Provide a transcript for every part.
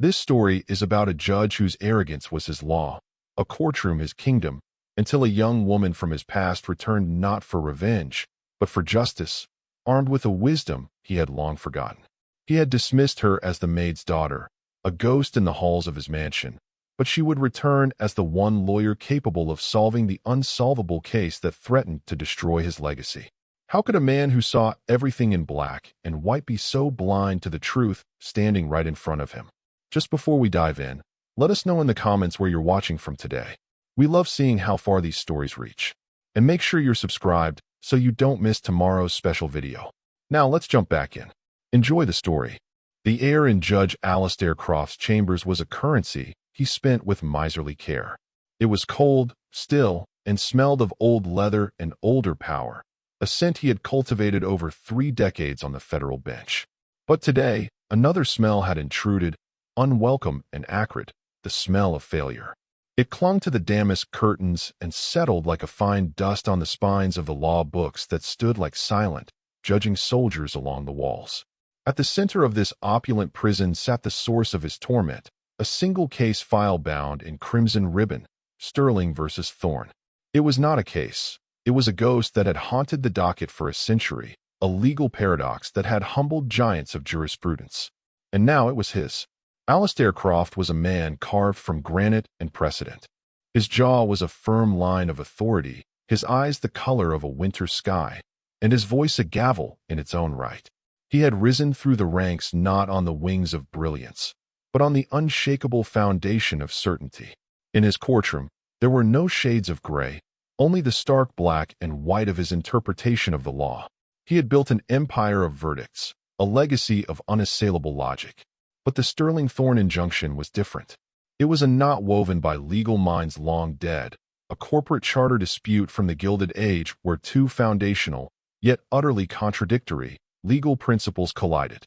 This story is about a judge whose arrogance was his law, a courtroom his kingdom, until a young woman from his past returned not for revenge, but for justice, armed with a wisdom he had long forgotten. He had dismissed her as the maid's daughter, a ghost in the halls of his mansion, but she would return as the one lawyer capable of solving the unsolvable case that threatened to destroy his legacy. How could a man who saw everything in black and white be so blind to the truth standing right in front of him? Just before we dive in, let us know in the comments where you're watching from today. We love seeing how far these stories reach. And make sure you're subscribed so you don't miss tomorrow's special video. Now let's jump back in. Enjoy the story. The air in Judge Alistair Croft's chambers was a currency he spent with miserly care. It was cold, still, and smelled of old leather and older power, a scent he had cultivated over 3 decades on the federal bench. But today, another smell had intruded, unwelcome and acrid, the smell of failure. It clung to the damask curtains and settled like a fine dust on the spines of the law books that stood like silent, judging soldiers along the walls. At the center of this opulent prison sat the source of his torment, a single case file bound in crimson ribbon, Sterling versus Thorne. It was not a case. It was a ghost that had haunted the docket for a century, a legal paradox that had humbled giants of jurisprudence. And now it was his. Alistair Croft was a man carved from granite and precedent. His jaw was a firm line of authority, his eyes the color of a winter sky, and his voice a gavel in its own right. He had risen through the ranks not on the wings of brilliance, but on the unshakable foundation of certainty. In his courtroom, there were no shades of gray, only the stark black and white of his interpretation of the law. He had built an empire of verdicts, a legacy of unassailable logic. But the Sterling Thorne injunction was different. It was a knot woven by legal minds long dead, a corporate charter dispute from the Gilded Age where 2 foundational, yet utterly contradictory, legal principles collided.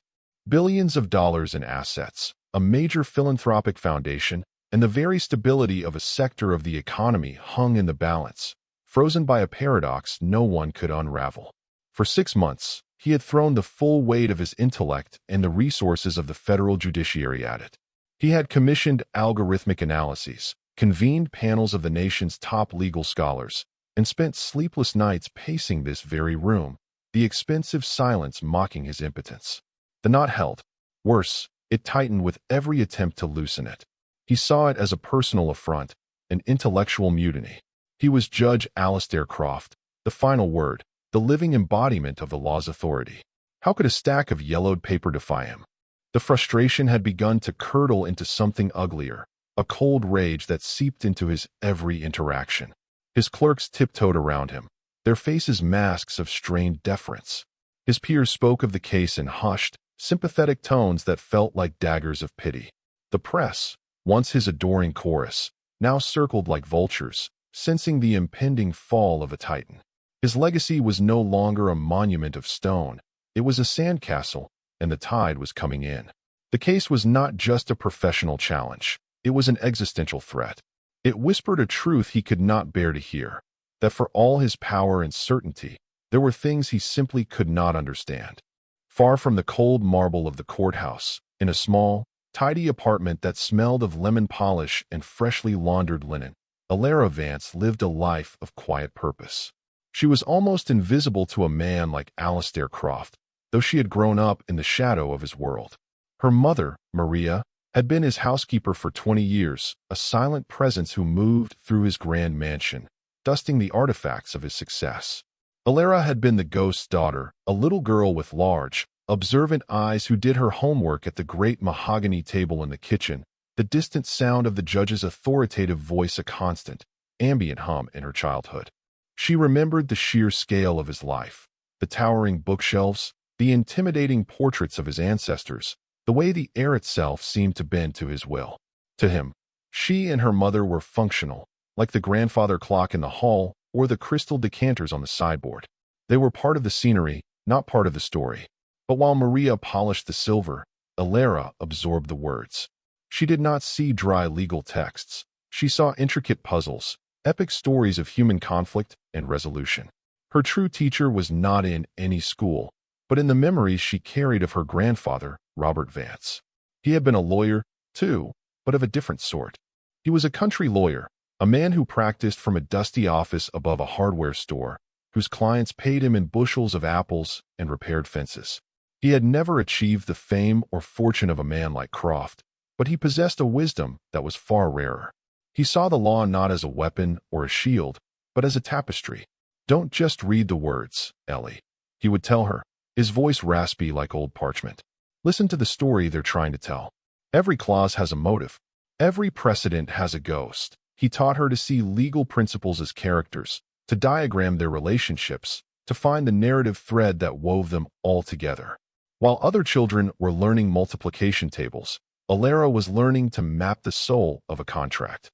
Billions of dollars in assets, a major philanthropic foundation, and the very stability of a sector of the economy hung in the balance, frozen by a paradox no one could unravel. For 6 months, he had thrown the full weight of his intellect and the resources of the federal judiciary at it. He had commissioned algorithmic analyses, convened panels of the nation's top legal scholars, and spent sleepless nights pacing this very room, the expensive silence mocking his impotence. The knot held. Worse, it tightened with every attempt to loosen it. He saw it as a personal affront, an intellectual mutiny. He was Judge Alistair Croft, the final word, the living embodiment of the law's authority. How could a stack of yellowed paper defy him? The frustration had begun to curdle into something uglier, a cold rage that seeped into his every interaction. His clerks tiptoed around him, their faces masks of strained deference. His peers spoke of the case in hushed, sympathetic tones that felt like daggers of pity. The press, once his adoring chorus, now circled like vultures, sensing the impending fall of a titan. His legacy was no longer a monument of stone. It was a sandcastle, and the tide was coming in. The case was not just a professional challenge. It was an existential threat. It whispered a truth he could not bear to hear, that for all his power and certainty, there were things he simply could not understand. Far from the cold marble of the courthouse, in a small, tidy apartment that smelled of lemon polish and freshly laundered linen, Alara Vance lived a life of quiet purpose. She was almost invisible to a man like Alistair Croft, though she had grown up in the shadow of his world. Her mother, Maria, had been his housekeeper for 20 years, a silent presence who moved through his grand mansion, dusting the artifacts of his success. Alara had been the ghost's daughter, a little girl with large, observant eyes who did her homework at the great mahogany table in the kitchen, the distant sound of the judge's authoritative voice a constant, ambient hum in her childhood. She remembered the sheer scale of his life, the towering bookshelves, the intimidating portraits of his ancestors, the way the air itself seemed to bend to his will. To him, she and her mother were functional, like the grandfather clock in the hall or the crystal decanters on the sideboard. They were part of the scenery, not part of the story. But while Maria polished the silver, Alara absorbed the words. She did not see dry legal texts. She saw intricate puzzles, epic stories of human conflict and resolution. Her true teacher was not in any school, but in the memories she carried of her grandfather, Robert Vance. He had been a lawyer, too, but of a different sort. He was a country lawyer, a man who practiced from a dusty office above a hardware store, whose clients paid him in bushels of apples and repaired fences. He had never achieved the fame or fortune of a man like Croft, but he possessed a wisdom that was far rarer. He saw the law not as a weapon or a shield, but as a tapestry. "Don't just read the words, Ellie," he would tell her, his voice raspy like old parchment. "Listen to the story they're trying to tell. Every clause has a motive. Every precedent has a ghost." He taught her to see legal principles as characters, to diagram their relationships, to find the narrative thread that wove them all together. While other children were learning multiplication tables, Alara was learning to map the soul of a contract.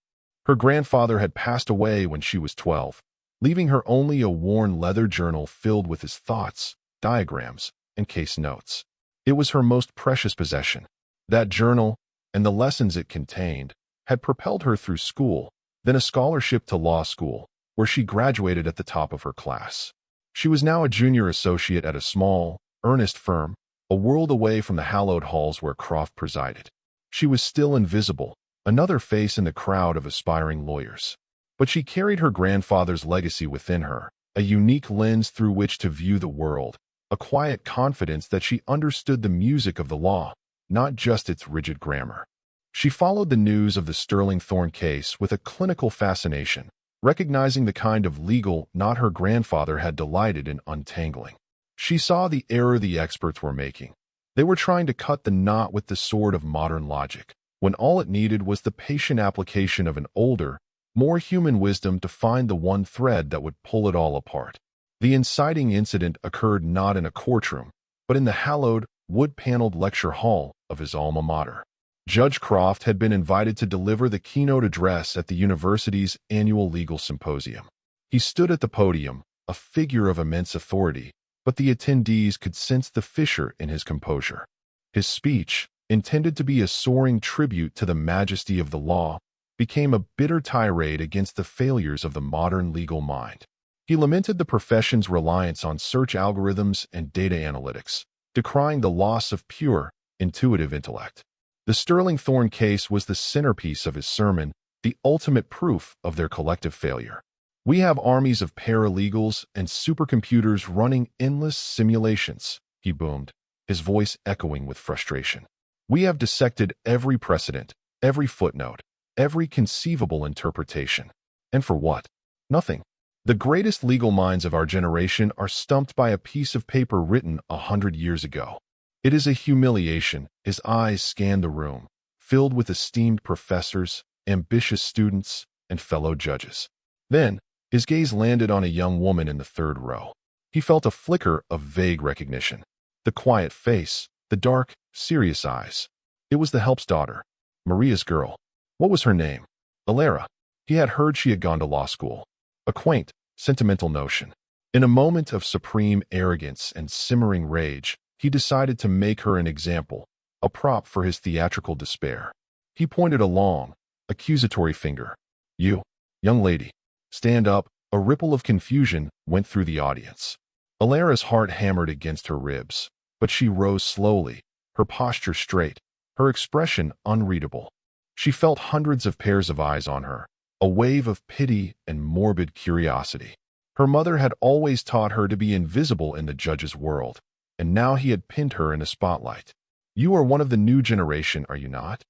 Her grandfather had passed away when she was 12, leaving her only a worn leather journal filled with his thoughts, diagrams, and case notes. It was her most precious possession. That journal, and the lessons it contained, had propelled her through school, then a scholarship to law school, where she graduated at the top of her class. She was now a junior associate at a small, earnest firm, a world away from the hallowed halls where Croft presided. She was still invisible, another face in the crowd of aspiring lawyers. But she carried her grandfather's legacy within her, a unique lens through which to view the world, a quiet confidence that she understood the music of the law, not just its rigid grammar. She followed the news of the Sterling Thorne case with a clinical fascination, recognizing the kind of legal knot her grandfather had delighted in untangling. She saw the error the experts were making. They were trying to cut the knot with the sword of modern logic, when all it needed was the patient application of an older, more human wisdom to find the one thread that would pull it all apart. The inciting incident occurred not in a courtroom, but in the hallowed, wood-paneled lecture hall of his alma mater. Judge Croft had been invited to deliver the keynote address at the university's annual legal symposium. He stood at the podium, a figure of immense authority, but the attendees could sense the fissure in his composure. His speech, intended to be a soaring tribute to the majesty of the law, became a bitter tirade against the failures of the modern legal mind. He lamented the profession's reliance on search algorithms and data analytics, decrying the loss of pure, intuitive intellect. The Sterling Thorne case was the centerpiece of his sermon, the ultimate proof of their collective failure. "We have armies of paralegals and supercomputers running endless simulations," he boomed, his voice echoing with frustration. "We have dissected every precedent, every footnote, every conceivable interpretation. And for what? Nothing. The greatest legal minds of our generation are stumped by a piece of paper written 100 years ago. It is a humiliation." His eyes scanned the room, filled with esteemed professors, ambitious students, and fellow judges. Then, his gaze landed on a young woman in the third row. He felt a flicker of vague recognition. The quiet face, the dark, serious eyes. It was the help's daughter, Maria's girl. What was her name? Alara. He had heard she had gone to law school. A quaint, sentimental notion. In a moment of supreme arrogance and simmering rage, he decided to make her an example, a prop for his theatrical despair. He pointed a long, accusatory finger. "You, young lady, stand up." A ripple of confusion went through the audience. Alara's heart hammered against her ribs, but she rose slowly, her posture straight, her expression unreadable. She felt hundreds of pairs of eyes on her, a wave of pity and morbid curiosity. Her mother had always taught her to be invisible in the judge's world, and now he had pinned her in a spotlight. "You are one of the new generation, are you not?"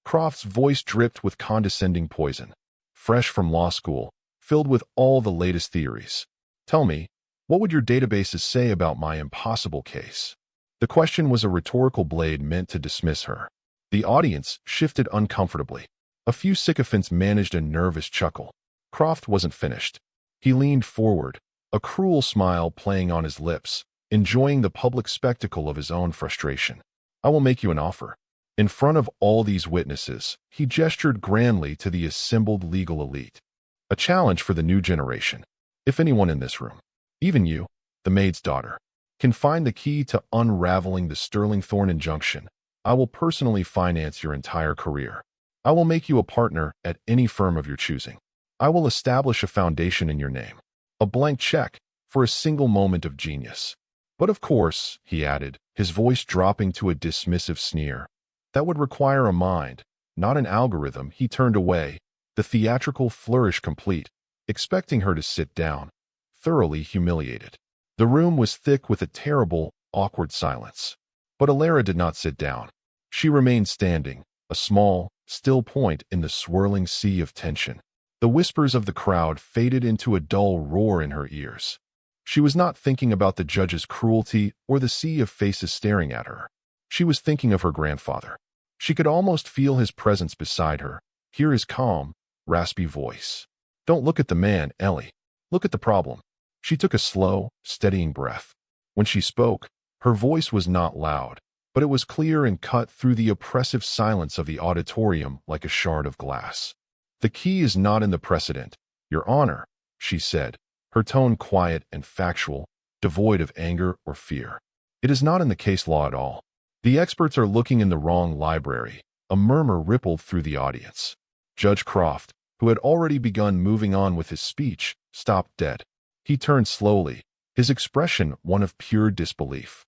Croft's voice dripped with condescending poison. Fresh from law school, filled with all the latest theories. "Tell me, what would your databases say about my impossible case?" The question was a rhetorical blade meant to dismiss her. The audience shifted uncomfortably. A few sycophants managed a nervous chuckle. Croft wasn't finished. He leaned forward, a cruel smile playing on his lips, enjoying the public spectacle of his own frustration. "I will make you an offer." In front of all these witnesses, he gestured grandly to the assembled legal elite. "A challenge for the new generation. If anyone in this room, even you, the maid's daughter, can find the key to unraveling the Sterling Thorne injunction, I will personally finance your entire career. I will make you a partner at any firm of your choosing. I will establish a foundation in your name. A blank check for a single moment of genius. But of course," he added, his voice dropping to a dismissive sneer, "that would require a mind, not an algorithm. He turned away, the theatrical flourish complete, expecting her to sit down, thoroughly humiliated. The room was thick with a terrible, awkward silence. But Alara did not sit down. She remained standing, a small, still point in the swirling sea of tension. The whispers of the crowd faded into a dull roar in her ears. She was not thinking about the judge's cruelty or the sea of faces staring at her. She was thinking of her grandfather. She could almost feel his presence beside her, hear his calm, raspy voice. "Don't look at the man, Ellie. Look at the problem." She took a slow, steadying breath. When she spoke, her voice was not loud, but it was clear and cut through the oppressive silence of the auditorium like a shard of glass. "The key is not in the precedent, Your Honor," she said, her tone quiet and factual, devoid of anger or fear. "It is not in the case law at all. The experts are looking in the wrong library." A murmur rippled through the audience. Judge Croft, who had already begun moving on with his speech, stopped dead. He turned slowly, his expression one of pure disbelief.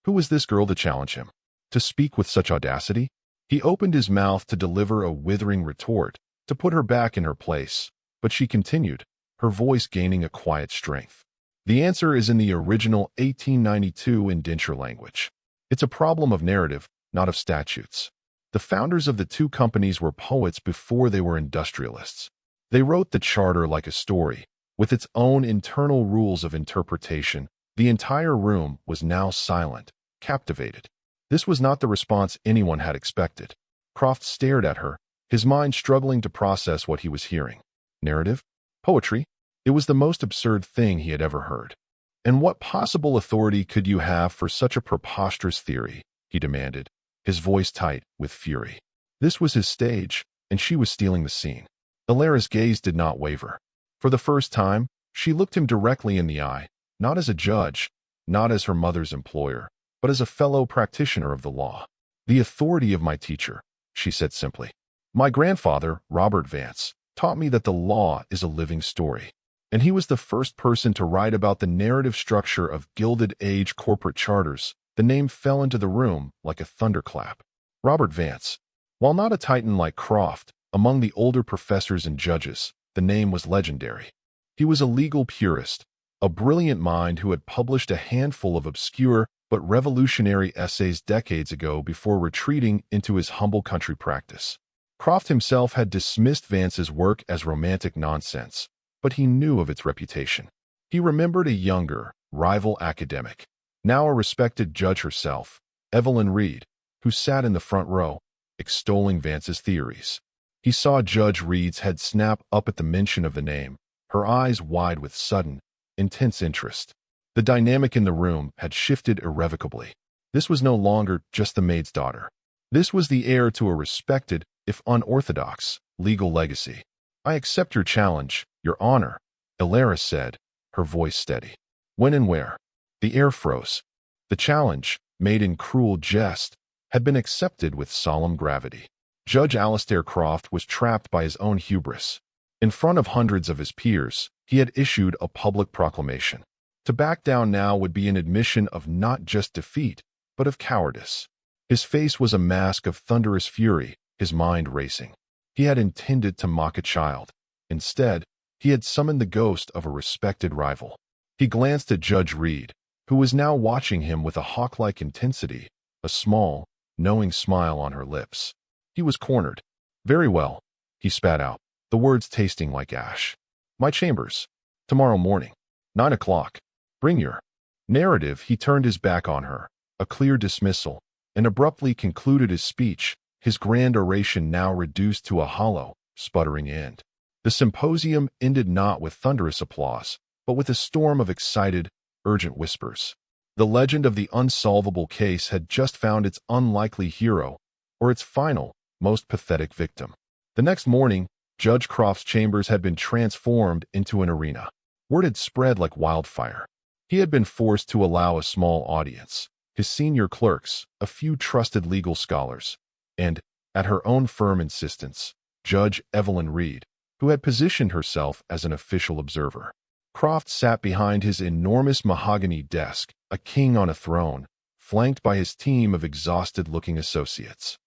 Who was this girl to challenge him? To speak with such audacity? He opened his mouth to deliver a withering retort, to put her back in her place, but she continued, her voice gaining a quiet strength. "The answer is in the original 1892 indenture language. It's a problem of narrative, not of statutes. The founders of the two companies were poets before they were industrialists. They wrote the charter like a story, with its own internal rules of interpretation." The entire room was now silent, captivated. This was not the response anyone had expected. Croft stared at her, his mind struggling to process what he was hearing. Narrative? Poetry? It was the most absurd thing he had ever heard. "And what possible authority could you have for such a preposterous theory?" he demanded, his voice tight with fury. This was his stage, and she was stealing the scene. Alara's gaze did not waver. For the first time, she looked him directly in the eye, not as a judge, not as her mother's employer, but as a fellow practitioner of the law. "The authority of my teacher," she said simply. "My grandfather, Robert Vance, taught me that the law is a living story. And he was the first person to write about the narrative structure of Gilded Age corporate charters." The name fell into the room like a thunderclap. Robert Vance. While not a titan like Croft, among the older professors and judges, the name was legendary. He was a legal purist, a brilliant mind who had published a handful of obscure but revolutionary essays decades ago before retreating into his humble country practice. Croft himself had dismissed Vance's work as romantic nonsense, but he knew of its reputation. He remembered a younger, rival academic, now a respected judge herself, Evelyn Reed, who sat in the front row, extolling Vance's theories. He saw Judge Reed's head snap up at the mention of the name, her eyes wide with sudden, intense interest. The dynamic in the room had shifted irrevocably. This was no longer just the maid's daughter. This was the heir to a respected, if unorthodox, legal legacy. "I accept your challenge, Your Honor," Alara said, her voice steady. "When and where?" The air froze. The challenge, made in cruel jest, had been accepted with solemn gravity. Judge Alistair Croft was trapped by his own hubris. In front of hundreds of his peers, he had issued a public proclamation. To back down now would be an admission of not just defeat, but of cowardice. His face was a mask of thunderous fury, his mind racing. He had intended to mock a child. Instead, he had summoned the ghost of a respected rival. He glanced at Judge Reed, who was now watching him with a hawk-like intensity, a small, knowing smile on her lips. He was cornered. "Very well," he spat out, the words tasting like ash. "My chambers. Tomorrow morning. 9 o'clock. Bring your narrative." He turned his back on her, a clear dismissal, and abruptly concluded his speech, his grand oration now reduced to a hollow, sputtering end. The symposium ended not with thunderous applause, but with a storm of excited, urgent whispers. The legend of the unsolvable case had just found its unlikely hero, or its final, most pathetic victim. The next morning, Judge Croft's chambers had been transformed into an arena. Word had spread like wildfire. He had been forced to allow a small audience, his senior clerks, a few trusted legal scholars, and, at her own firm insistence, Judge Evelyn Reed, who had positioned herself as an official observer. Croft sat behind his enormous mahogany desk, a king on a throne, flanked by his team of exhausted-looking associates.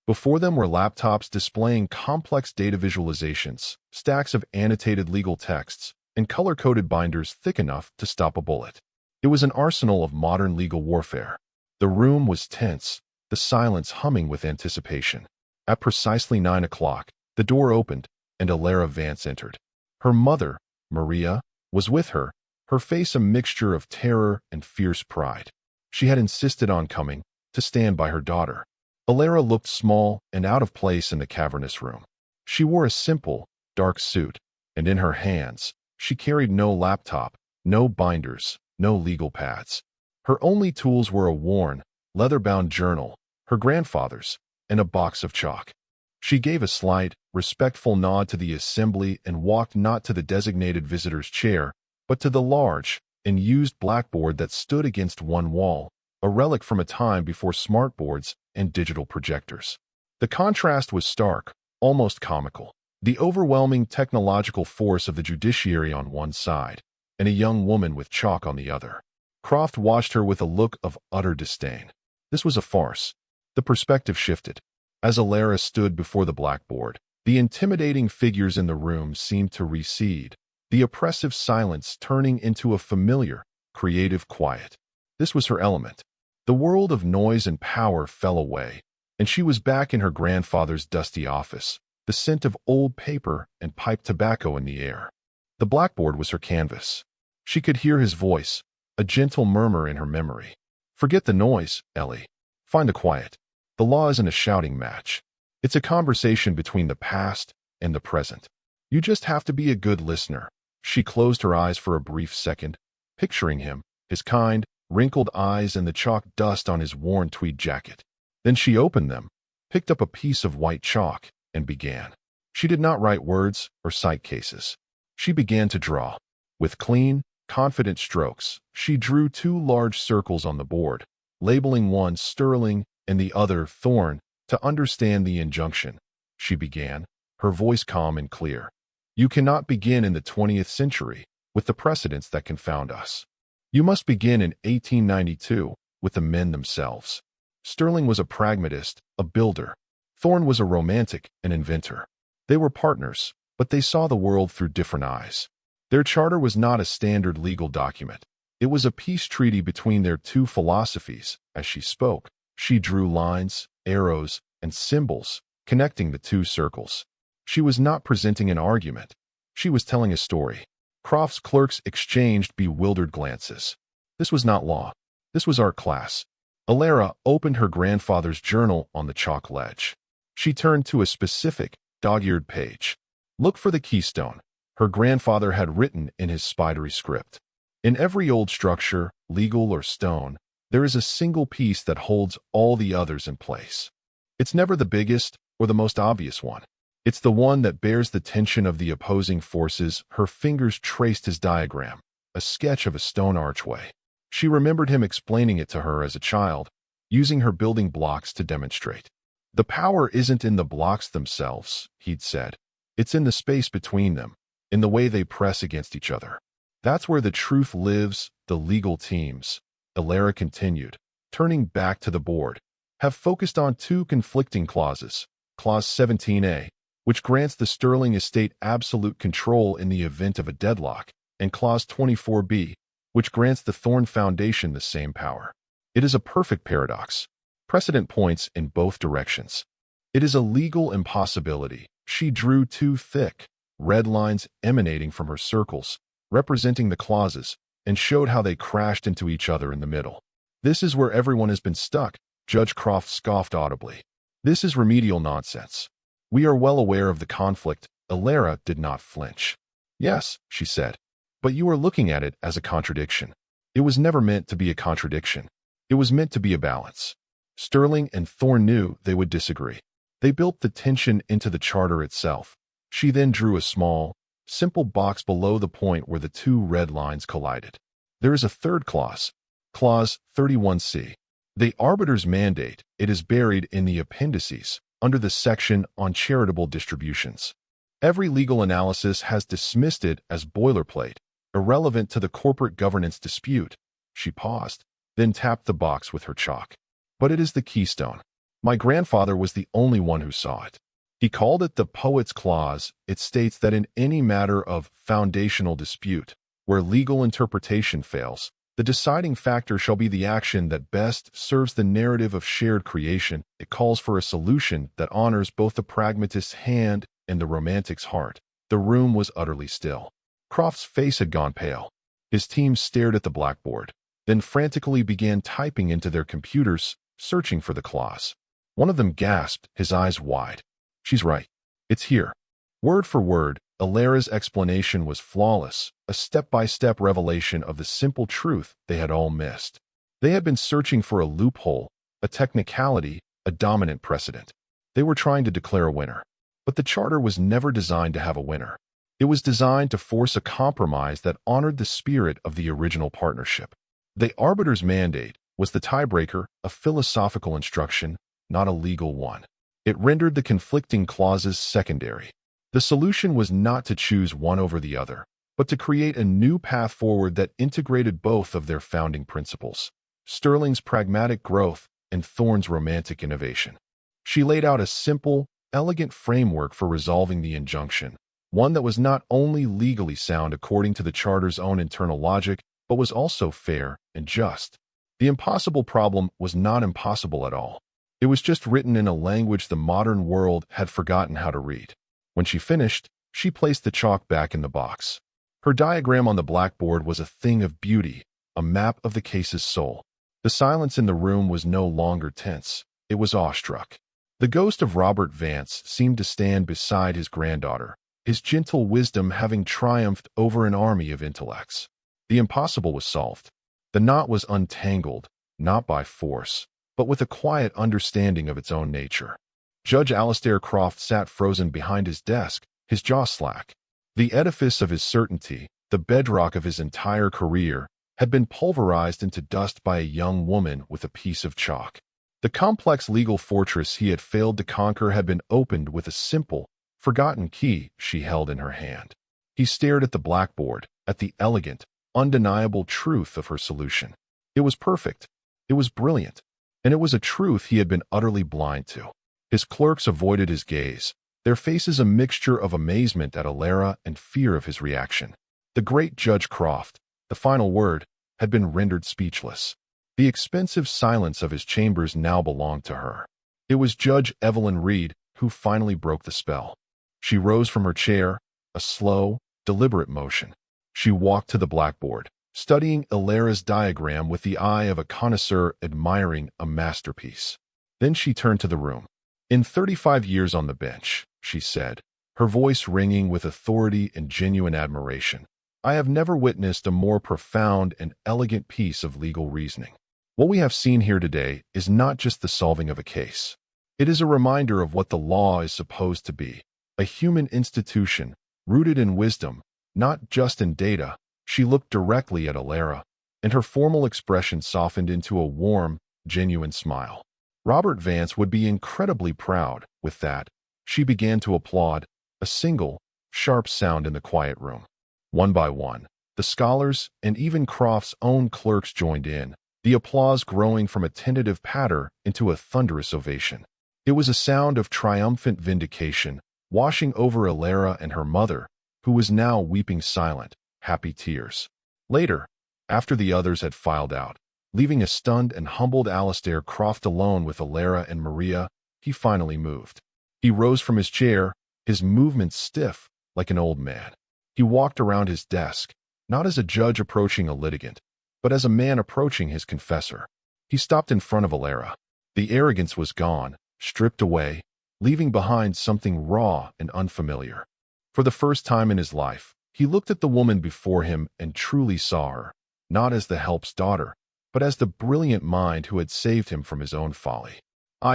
Before them were laptops displaying complex data visualizations, stacks of annotated legal texts, and color-coded binders thick enough to stop a bullet. It was an arsenal of modern legal warfare. The room was tense, the silence humming with anticipation. At precisely 9 o'clock, the door opened, and Alara Vance entered. Her mother, Maria, was with her, her face a mixture of terror and fierce pride. She had insisted on coming to stand by her daughter. Alara looked small and out of place in the cavernous room. She wore a simple, dark suit, and in her hands, she carried no laptop, no binders, no legal pads. Her only tools were a worn, leather-bound journal, her grandfather's, and a box of chalk. She gave a slight, respectful nod to the assembly and walked not to the designated visitor's chair, but to the large, unused blackboard that stood against one wall, a relic from a time before smartboards and digital projectors. The contrast was stark, almost comical. The overwhelming technological force of the judiciary on one side, and a young woman with chalk on the other. Croft watched her with a look of utter disdain. This was a farce. The perspective shifted. As Alara stood before the blackboard, the intimidating figures in the room seemed to recede, the oppressive silence turning into a familiar, creative quiet. This was her element. The world of noise and power fell away, and she was back in her grandfather's dusty office, the scent of old paper and pipe tobacco in the air. The blackboard was her canvas. She could hear his voice, a gentle murmur in her memory. Forget the noise, Ellie. Find the quiet. The law isn't a shouting match. It's a conversation between the past and the present. You just have to be a good listener. She closed her eyes for a brief second, picturing him, his kind, wrinkled eyes and the chalk dust on his worn tweed jacket. Then she opened them, picked up a piece of white chalk, and began. She did not write words or cite cases. She began to draw. With clean, confident strokes, she drew 2 large circles on the board, labeling one Sterling and the other Thorn to understand the injunction. She began, her voice calm and clear. You cannot begin in the 20th century with the precedents that confound us. You must begin in 1892 with the men themselves. Sterling was a pragmatist, a builder. Thorn was a romantic, an inventor. They were partners, but they saw the world through different eyes. Their charter was not a standard legal document. It was a peace treaty between their 2 philosophies. As she spoke, she drew lines, arrows, and symbols, connecting the 2 circles. She was not presenting an argument. She was telling a story. Croft's clerks exchanged bewildered glances. This was not law. This was art class. Alara opened her grandfather's journal on the chalk ledge. She turned to a specific, dog-eared page. Look for the keystone, her grandfather had written in his spidery script. In every old structure, legal or stone, there is a single piece that holds all the others in place. It's never the biggest or the most obvious one. It's the one that bears the tension of the opposing forces. Her fingers traced his diagram, a sketch of a stone archway. She remembered him explaining it to her as a child, using her building blocks to demonstrate. The power isn't in the blocks themselves, he'd said. It's in the space between them, in the way they press against each other. That's where the truth lives. The legal teams, Alara continued, turning back to the board, have focused on 2 conflicting clauses. Clause 17A, which grants the Sterling estate absolute control in the event of a deadlock, and Clause 24B, which grants the Thorn Foundation the same power. It is a perfect paradox. Precedent points in both directions. It is a legal impossibility. She drew 2 thick, red lines emanating from her circles, representing the clauses, and showed how they crashed into each other in the middle. This is where everyone has been stuck, Judge Croft scoffed audibly. This is remedial nonsense. We are well aware of the conflict. Alara did not flinch. Yes, she said, but you are looking at it as a contradiction. It was never meant to be a contradiction. It was meant to be a balance. Sterling and Thorn knew they would disagree. They built the tension into the charter itself. She then drew a small, simple box below the point where the 2 red lines collided. There is a 3rd clause, Clause 31C. The arbiter's mandate, it is buried in the appendices, under the section on charitable distributions. Every legal analysis has dismissed it as boilerplate, irrelevant to the corporate governance dispute. She paused, then tapped the box with her chalk. But it is the keystone. My grandfather was the only one who saw it. He called it the poet's clause. It states that in any matter of foundational dispute, where legal interpretation fails, the deciding factor shall be the action that best serves the narrative of shared creation. It calls for a solution that honors both the pragmatist's hand and the romantic's heart. The room was utterly still. Croft's face had gone pale. His team stared at the blackboard, then frantically began typing into their computers, searching for the clause. One of them gasped, his eyes wide. "She's right. It's here." Word for word, Alara's explanation was flawless, a step-by-step revelation of the simple truth they had all missed. They had been searching for a loophole, a technicality, a dominant precedent. They were trying to declare a winner. But the charter was never designed to have a winner. It was designed to force a compromise that honored the spirit of the original partnership. The arbiter's mandate was the tiebreaker, a philosophical instruction, not a legal one. It rendered the conflicting clauses secondary. The solution was not to choose one over the other, but to create a new path forward that integrated both of their founding principles, Sterling's pragmatic growth and Thorne's romantic innovation. She laid out a simple, elegant framework for resolving the injunction, one that was not only legally sound according to the charter's own internal logic, but was also fair and just. The impossible problem was not impossible at all. It was just written in a language the modern world had forgotten how to read. When she finished, she placed the chalk back in the box. Her diagram on the blackboard was a thing of beauty, a map of the case's soul. The silence in the room was no longer tense. It was awestruck. The ghost of Robert Vance seemed to stand beside his granddaughter, his gentle wisdom having triumphed over an army of intellects. The impossible was solved. The knot was untangled, not by force, but with a quiet understanding of its own nature. Judge Alastair Croft sat frozen behind his desk, his jaw slack. The edifice of his certainty, the bedrock of his entire career, had been pulverized into dust by a young woman with a piece of chalk. The complex legal fortress he had failed to conquer had been opened with a simple, forgotten key she held in her hand. He stared at the blackboard, at the elegant, undeniable truth of her solution. It was perfect. It was brilliant. And it was a truth he had been utterly blind to. His clerks avoided his gaze, their faces a mixture of amazement at Alara and fear of his reaction. The great Judge Croft, the final word, had been rendered speechless. The expensive silence of his chambers now belonged to her. It was Judge Evelyn Reed who finally broke the spell. She rose from her chair, a slow, deliberate motion. She walked to the blackboard, studying Alara's diagram with the eye of a connoisseur admiring a masterpiece. Then she turned to the room. "In 35 years on the bench," she said, her voice ringing with authority and genuine admiration, "I have never witnessed a more profound and elegant piece of legal reasoning. What we have seen here today is not just the solving of a case. It is a reminder of what the law is supposed to be, a human institution rooted in wisdom, not just in data." She looked directly at Alara, and her formal expression softened into a warm, genuine smile. Robert Vance would be incredibly proud. With that, she began to applaud, a single, sharp sound in the quiet room. One by one, the scholars and even Croft's own clerks joined in, the applause growing from a tentative patter into a thunderous ovation. It was a sound of triumphant vindication, washing over Alara and her mother, who was now weeping silent, happy tears. Later, after the others had filed out, leaving a stunned and humbled Alastair Croft alone with Alara and Maria, he finally moved. He rose from his chair, his movements stiff, like an old man. He walked around his desk, not as a judge approaching a litigant, but as a man approaching his confessor. He stopped in front of Alara. The arrogance was gone, stripped away, leaving behind something raw and unfamiliar. For the first time in his life, he looked at the woman before him and truly saw her, not as the help's daughter, but as the brilliant mind who had saved him from his own folly.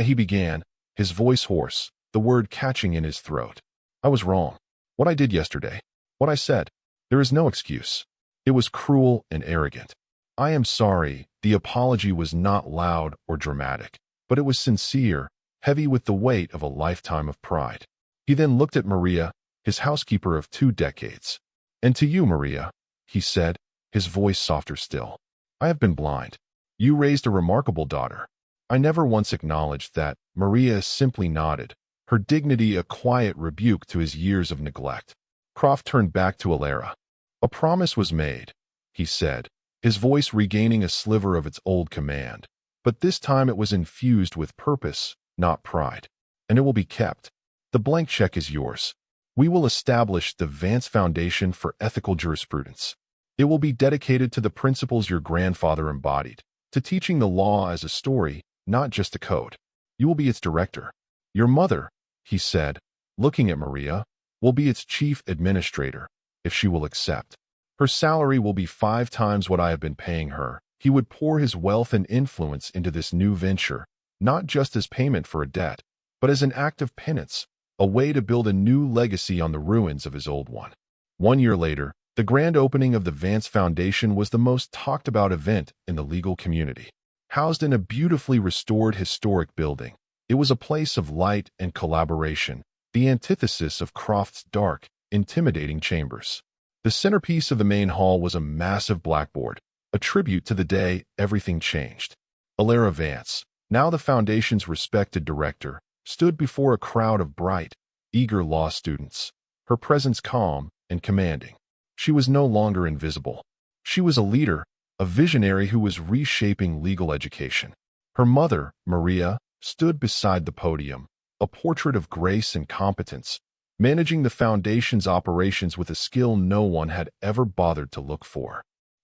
He began, his voice hoarse, the word catching in his throat. "I was wrong. What I did yesterday, what I said, there is no excuse. It was cruel and arrogant. I am sorry." The apology was not loud or dramatic, but it was sincere, heavy with the weight of a lifetime of pride. He then looked at Maria, his housekeeper of 2 decades. "And to you, Maria," he said, his voice softer still. "I have been blind. You raised a remarkable daughter. I never once acknowledged that. Maria simply nodded, her dignity a quiet rebuke to his years of neglect. Croft turned back to Alara. A promise was made, he said, his voice regaining a sliver of its old command. But this time it was infused with purpose, not pride. And it will be kept. The blank check is yours. We will establish the Vance Foundation for Ethical Jurisprudence. It will be dedicated to the principles your grandfather embodied, to teaching the law as a story, not just a code. You will be its director. Your mother, he said, looking at Maria, will be its chief administrator, if she will accept. Her salary will be 5 times what I have been paying her. He would pour his wealth and influence into this new venture, not just as payment for a debt, but as an act of penance, a way to build a new legacy on the ruins of his old one. 1 year later, the grand opening of the Vance Foundation was the most talked about event in the legal community. Housed in a beautifully restored historic building, it was a place of light and collaboration, the antithesis of Croft's dark, intimidating chambers. The centerpiece of the main hall was a massive blackboard, a tribute to the day everything changed. Alara Vance, now the Foundation's respected director, stood before a crowd of bright, eager law students, her presence calm and commanding. She was no longer invisible. She was a leader, a visionary who was reshaping legal education. Her mother, Maria, stood beside the podium, a portrait of grace and competence, managing the Foundation's operations with a skill no one had ever bothered to look for.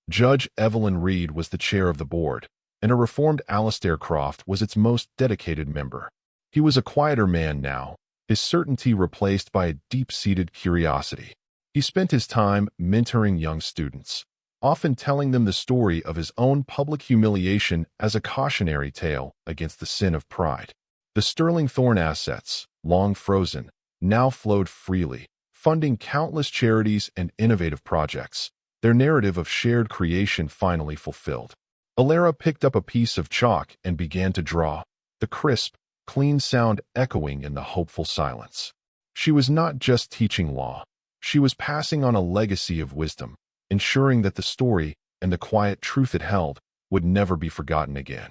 Judge Evelyn Reed was the chair of the board, and a reformed Alastair Croft was its most dedicated member. He was a quieter man now, his certainty replaced by a deep-seated curiosity. He spent his time mentoring young students, often telling them the story of his own public humiliation as a cautionary tale against the sin of pride. The Sterling Thorne assets, long frozen, now flowed freely, funding countless charities and innovative projects, their narrative of shared creation finally fulfilled. Alara picked up a piece of chalk and began to draw, the crisp, clean sound echoing in the hopeful silence. She was not just teaching law. She was passing on a legacy of wisdom, ensuring that the story and the quiet truth it held would never be forgotten again.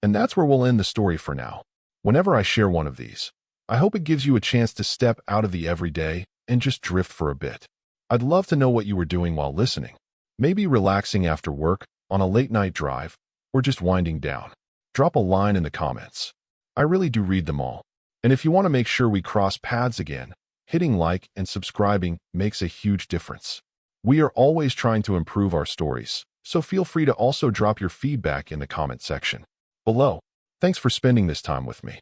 And that's where we'll end the story for now. Whenever I share one of these, I hope it gives you a chance to step out of the everyday and just drift for a bit. I'd love to know what you were doing while listening. Maybe relaxing after work, on a late-night drive, or just winding down. Drop a line in the comments. I really do read them all. And if you want to make sure we cross paths again, hitting like and subscribing makes a huge difference. We are always trying to improve our stories, so feel free to also drop your feedback in the comment section below. Thanks for spending this time with me.